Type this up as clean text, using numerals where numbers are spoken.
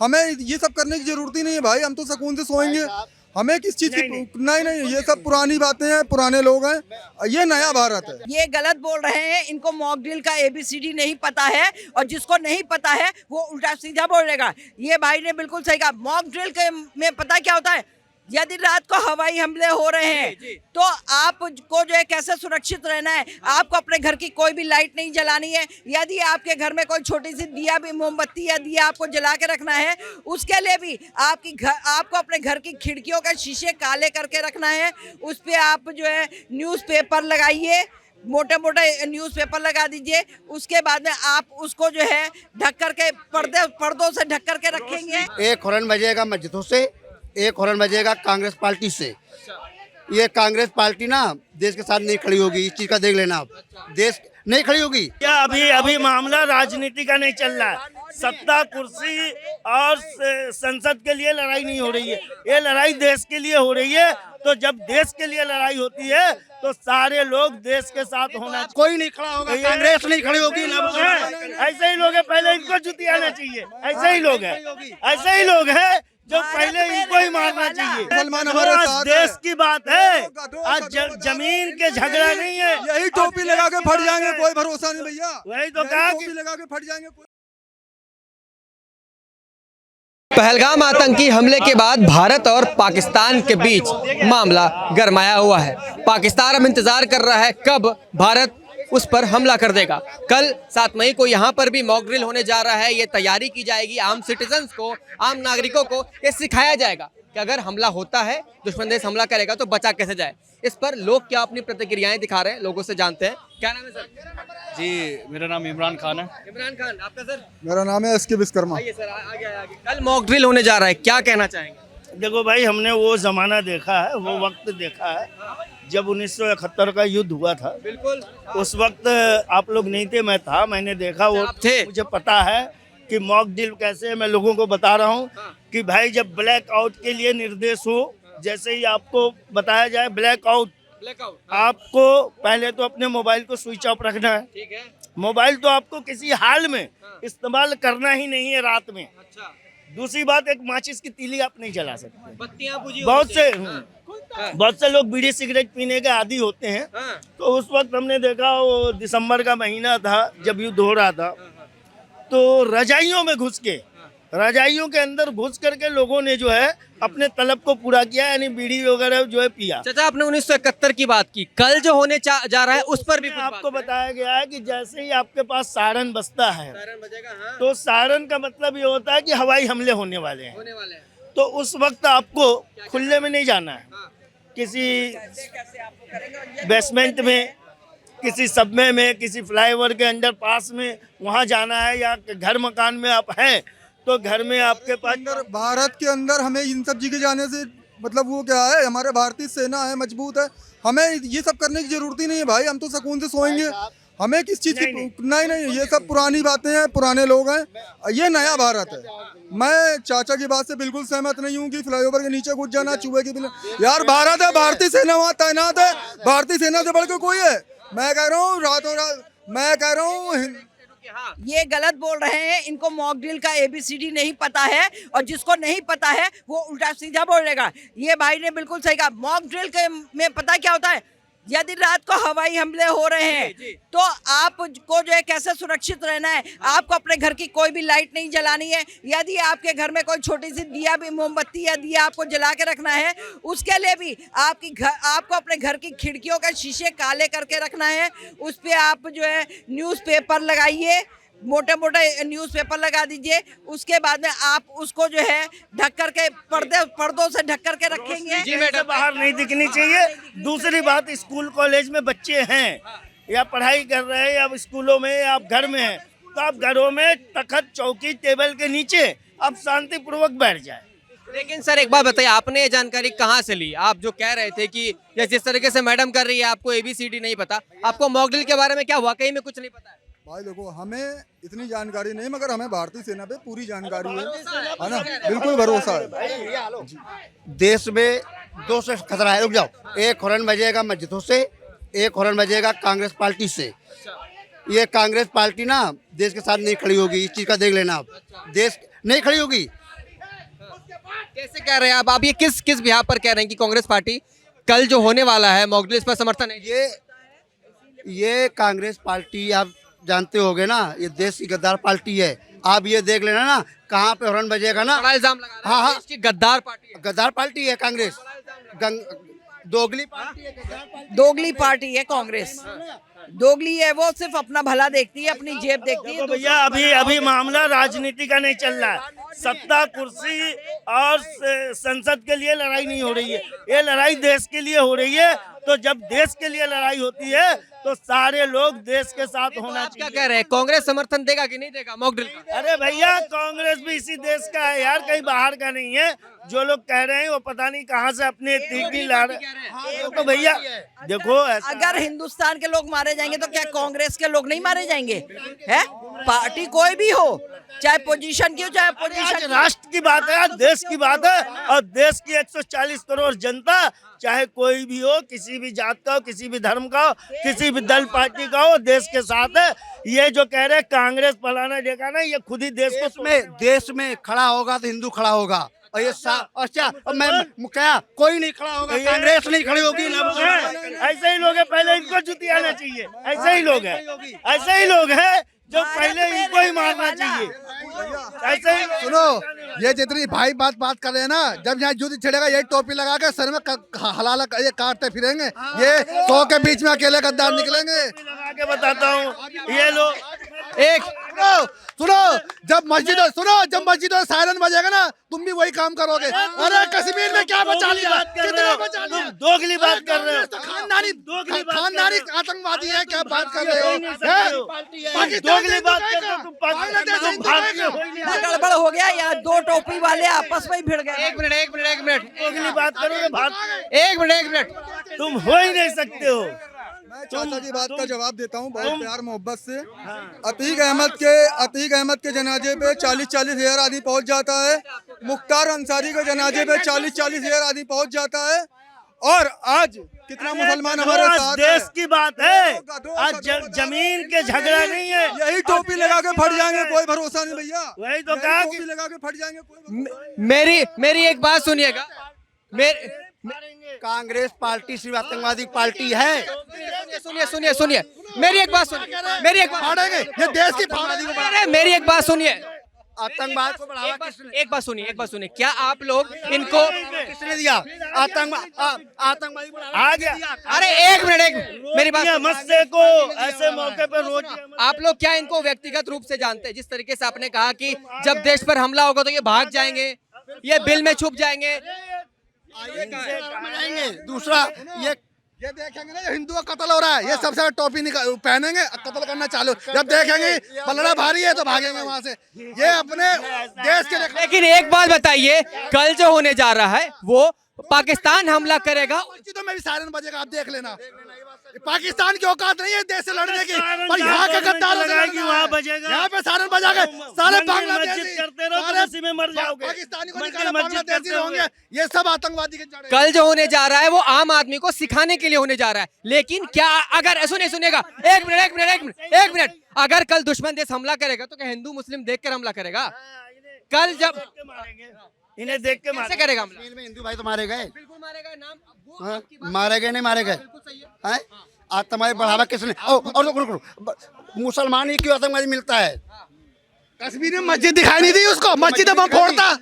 हमें ये सब करने की जरूरत ही नहीं है भाई, हम तो सुकून से सोएंगे। हमें किस चीज की नहीं, ये सब पुरानी बातें हैं, पुराने लोग हैं, ये नया भारत है। ये गलत बोल रहे हैं, इनको मॉक ड्रिल का ABCD नहीं पता है, और जिसको नहीं पता है वो उल्टा सीधा बोलेगा। ये भाई ने बिल्कुल सही कहा। मॉक ड्रिल के में पता क्या होता है, यदि रात को हवाई हमले हो रहे हैं तो आपको जो है कैसे सुरक्षित रहना है। आपको अपने घर की कोई भी लाइट नहीं जलानी है। यदि आपके घर में कोई छोटी सी दिया भी, मोमबत्ती या दिया आपको जला के रखना है, उसके लिए भी आपको अपने घर की खिड़कियों के शीशे काले करके रखना है। उस पर आप जो है न्यूज़पेपर लगाइए, मोटे मोटे न्यूज़पेपर लगा दीजिए। उसके बाद में आप उसको जो है ढक करके पर्दों से ढक करके रखेंगे। एक हॉर्न बजेगा मस्जिदों से, एक हॉर्न बजेगा कांग्रेस पार्टी से। ये कांग्रेस पार्टी ना देश के साथ नहीं खड़ी होगी, इस चीज का देख लेना आप। देश नहीं खड़ी होगी। क्या अभी मामला राजनीति का नहीं चल रहा है, सत्ता कुर्सी और संसद के लिए लड़ाई नहीं हो रही है, ये लड़ाई देश के लिए हो रही है। तो जब देश के लिए लड़ाई होती है तो सारे लोग देश के साथ होना चाहिए। कोई नहीं खड़ा होगा, कांग्रेस नहीं खड़ी होगी। ऐसे ही लोग हैं, पहले इनको जुती आना चाहिए। ऐसे ही लोग हैं, ऐसे ही लोग हैं जो पहले इनको ही मारना चाहिए। मुसलमान हमारे साथ देश की बात है, आज जमीन के झगड़ा नहीं है। यही टोपी लगा के फट जाएंगे, कोई भरोसा नहीं भैया। वही तो कहा कि टोपी लगा के फट जाएंगे। पहलगाम आतंकी हमले के बाद भारत और पाकिस्तान के बीच मामला गरमाया हुआ है। पाकिस्तान अब इंतजार कर रहा है कब भारत उस पर हमला कर देगा। कल 7 मई को यहाँ पर भी मॉक ड्रिल होने जा रहा है। ये तैयारी की जाएगी, आम सिटीजन्स को, आम नागरिकों को ये सिखाया जाएगा कि अगर हमला होता है, दुश्मन देश हमला करेगा तो बचा कैसे जाए। इस पर लोग क्या अपनी प्रतिक्रियाएं दिखा रहे हैं, लोगों से जानते हैं। क्या नाम है सर? जी, मेरा नाम इमरान खान है। इमरान खान, आपका सर? मेरा नाम है SK विश्वकर्मा। आइए सर, आगे। कल मॉक ड्रिल होने जा रहा है, क्या कहना चाहेंगे? देखो भाई, हमने वो जमाना देखा है, वो वक्त देखा है जब 1971 का युद्ध हुआ था। बिल्कुल। उस वक्त आप लोग नहीं थे, मैं था, मैंने देखा। वो आप थे? मुझे पता है कि मॉक ड्रिल कैसे है। मैं लोगों को बता रहा हूँ कि भाई जब ब्लैक आउट के लिए निर्देश हो, जैसे ही आपको बताया जाए ब्लैकआउट, आपको पहले तो अपने मोबाइल को स्विच ऑफ रखना है। ठीक है। मोबाइल तो आपको किसी हाल में इस्तेमाल करना ही नहीं है रात में। अच्छा। दूसरी बात, एक माचिस की तीली आप नहीं जला सकते। बत्तियां बुझी बहुत से लोग बीड़ी सिगरेट पीने के आदी होते हैं। तो उस वक्त हमने देखा, वो दिसंबर का महीना था जब युद्ध हो रहा था, तो रजाइयों में घुस के, रजाइयों के अंदर घुस करके लोगों ने जो है अपने तलब को पूरा किया, यानी बीड़ी वगैरह जो है पिया। चाचा, आपने 1971 की बात की, कल जो होने जा रहा है उस पर भी कुछ आपको बताया गया है कि जैसे ही आपके पास सायरन बजता है, सायरन बजेगा, हाँ। तो सायरन का मतलब ये होता है कि हवाई हमले होने वाले हैं। तो उस वक्त आपको खुले में नहीं जाना है, किसी बेसमेंट में, किसी सबवे में, किसी फ्लाईओवर के अंडर पास में वहाँ जाना है, या घर मकान में आप हैं तो घर में आपके पास। भारत के अंदर हमें इन सब जगह जाने से मतलब वो क्या है, हमारे भारतीय सेना है, मजबूत है, हमें ये सब करने की जरूरत ही नहीं है भाई, हम तो सुकून से सोएंगे। हमें किस चीज की नहीं, ये सब पुरानी बातें हैं, पुराने लोग हैं, ये नया भारत है। मैं चाचा की बात से बिल्कुल सहमत नहीं हूँ कि फ्लाईओवर के नीचे घुस जाना, चूहे की बिना। यार भारत है, भारतीय सेना वहाँ तैनात है, भारतीय सेना से बढ़ के कोई है? मैं कह रहा हूँ रातों रात, मैं कह रहा हूँ ये गलत बोल रहे हैं, इनको मॉक ड्रिल का ABCD नहीं पता है, और जिसको नहीं पता है वो उल्टा सीधा बोलेगा। ये भाई ने बिल्कुल सही कहा। मॉक ड्रिल के में पता क्या होता है, यदि रात को हवाई हमले हो रहे हैं तो आपको जो है कैसे सुरक्षित रहना है। आपको अपने घर की कोई भी लाइट नहीं जलानी है। यदि आपके घर में कोई छोटी सी दिया भी, मोमबत्ती या दिया आपको जला के रखना है, उसके लिए भी आपको अपने घर की खिड़कियों के शीशे काले करके रखना है। उस पर आप जो है न्यूज़पेपर लगाइए, मोटे मोटे न्यूज़पेपर लगा दीजिए। उसके बाद में आप उसको जो है ढक करके पर्दों से ढक करके रखेंगे। जी मैडम, बाहर नहीं दिखनी चाहिए। दूसरी बात, स्कूल कॉलेज में बच्चे हैं या पढ़ाई कर रहे हैं, या स्कूलों में, या आप घर में हैं, तो आप घरों में तखत, चौकी, टेबल के नीचे आप शांतिपूर्वक बैठ जाए। लेकिन सर एक बात बताइए, आपने ये जानकारी कहाँ से ली? आप जो कह रहे थे कि जिस तरीके से मैडम कर रही है, आपको ABCD नहीं पता, आपको मॉक ड्रिल के बारे में क्या वाकई में कुछ नहीं पता है? भाई देखो, हमें इतनी जानकारी नहीं, मगर हमें भारतीय सेना पे पूरी जानकारी है ना, बिल्कुल भरोसा है। देश में दो से खतरा है। रुक जाओ, एक हॉर्न बजेगा मस्जिदों से, एक हॉर्न बजेगा कांग्रेस पार्टी से। ये कांग्रेस पार्टी ना देश के साथ नहीं खड़ी होगी, इस चीज का देख लेना आप। देश नहीं खड़ी होगी, कैसे कह रहे हैं आप ये किस किस बिहार पर कह रहे हैं कि कांग्रेस पार्टी कल जो होने वाला है मॉक ड्रिल, इस पर समर्थन है? ये कांग्रेस पार्टी आप जानते होगे ना, ये देश की गद्दार पार्टी है। आप ये देख लेना ना, कहाँ पे हॉर्न बजेगा ना। बड़ा इल्जाम लगा रहे हैं, हाँ, हाँ। देश की गद्दार पार्टी है। गद्दार पार्टी है कांग्रेस, दोगली पार्टी है, गद्दार पार्टी। दोगली पार्टी है कांग्रेस, दोगली है वो, सिर्फ अपना भला देखती है, अपनी जेब देखती है। तो भैया अभी अभी मामला राजनीति का नहीं चल रहा है, सत्ता कुर्सी और संसद के लिए लड़ाई नहीं हो रही है, ये लड़ाई देश के लिए हो रही है। तो जब देश के लिए लड़ाई होती है तो सारे लोग देश के साथ होना आप क्या चाहिए। कह रहे हैं, कांग्रेस समर्थन देगा कि नहीं देगा मॉक ड्रिल का? अरे भैया कांग्रेस भी इसी देश का है यार, कहीं बाहर का नहीं है। जो लोग कह रहे हैं वो पता नहीं कहाँ से अपने तीखी ला रहे हैं। तो भैया देखो अगर हिंदुस्तान के लोग मारे जाएंगे तो क्या कांग्रेस के लोग नहीं मारे जाएंगे? है पार्टी कोई भी हो, चाहे पोजीशन की हो चाहे आज पोजीशन। राष्ट्र की बात है, आज देश की बात है, और देश की 140 करोड़ जनता, चाहे कोई भी हो, किसी भी जात का हो, किसी भी धर्म का हो, किसी भी दल पार्टी का हो, देश के साथ है। ये जो कह रहे हैं कांग्रेस फलाना देखा ना, ये खुद ही देश में खड़ा होगा तो हिंदू खड़ा होगा। और ये अच्छा, और मैं क्या कोई नहीं खड़ा होगा, कांग्रेस नहीं खड़ी होगी। ऐसे ही लोग हैं, पहले इनको जुती आना चाहिए। ऐसे ही लोग हैं, ऐसे ही लोग हैं जो पहले इनको ही मारना चाहिए। ऐसे ही सुनो, ये जितनी भाई बात कर रहे हैं ना, जब यहाँ युद्ध छिड़ेगा ये टोपी लगा के सर में हलाला ये काटते फिरेंगे, ये 100 के बीच में अकेले गद्दार निकलेंगे। लगा के बताता हूँ, ये लोग एक सुनो, जब मस्जिदों सायरन बजेगा ना, तुम भी वही काम करोगे। अरे कश्मीर में क्या बचा लिया, कितना बचा लिया? तुम दोगली बात कर रहे हो, तो खानदानी आतंकवादी है, क्या बात कर रहे हो? दोगली बात कर रहे हो तुम, तुम भारतीय हो ही नहीं। गड़बड़ हो गया यार, दो टोपी वाले आपस में ही भिड़ गए। एक मिनट दोगली बात करोगे भारत, एक मिनट तुम हो ही नहीं सकते हो। मैं चाचा की बात का जवाब देता हूँ बहुत प्यार मोहब्बत से। अतीक अहमद के जनाजे पे 40-40 हज़ार आदमी पहुंच जाता है। मुख्तार अंसारी के जनाजे पे 40-40 हज़ार आदमी पहुंच जाता है। और आज कितना मुसलमान हमारे साथ है। देश की बात है, आज जमीन के झगड़ा नहीं है। यही टोपी लगा के फट जाएंगे, कोई भरोसा नहीं भैया। वही तो कहा कि टोपी लगा के फट जाएंगे, कोई भरोसा नहीं। मेरी एक बात सुनिएगा, कांग्रेस पार्टी सिर्फ आतंकवादी पार्टी है। सुनिए मेरी एक बात सुनिए, फाड़ेंगे ये देश की मेरी एक बात सुनिए, आतंकवाद को बढ़ावा किसने एक बात सुनिए, क्या आप लोग इनको किसने दिया? आतंकवादी आ गया। अरे एक मिनट मेरी बात मस्से को ऐसे मौके पर रोज आप लोग क्या इनको व्यक्तिगत रूप से जानते हैं? जिस तरीके से आपने कहा कि जब देश पर हमला होगा तो ये भाग जाएंगे, ये बिल में छुप जाएंगे। जाएंगे। दूसरा ये देखेंगे ना, हिंदू का कत्ल हो रहा है, ये सबसे टोपी पहनेंगे, कत्ल करना चालू। जब देखेंगे पलड़ा भारी है तो भागेंगे वहां से। ये अपने देश के लेकिन एक बात बताइए, कल जो होने जा रहा है वो पाकिस्तान हमला करेगा, मस्जिदों में भी सायरन बजेगा, आप देख लेना। पाकिस्तान की औकात नहीं है देश से लड़ने की, पर यहाँ के गद्दारों से लड़ना है। वहाँ बजेगा, यहाँ पे सायरन बजा के सारे बांग्लादेशी करते रहो तो उसी में मर जाओगे। पाकिस्तानी को निकाला, बांग्लादेशी होंगे, ये सब आतंकवादी के जड़ हैं। कल जो होने जा रहा है वो आम आदमी को सिखाने के लिए होने जा रहा है। लेकिन क्या अगर सुनिएगा, एक मिनट, अगर कल दुश्मन देश हमला करेगा तो क्या हिंदू मुस्लिम देखकर हमला करेगा? कल जब इन्हें देख के कैसे करेगा हमला? में हिंदू भाई तो मारे गए, बिल्कुल मारेगा। नाम हाँ? मारे गए नहीं मारे गए हैं? आतंकवादी बढ़ावा किसने? और मुसलमान ही क्यों आतंकवादी मिलता है? कश्मीर में मस्जिद दिखाई नहीं दी उसको, मस्जिद बम फोड़ता।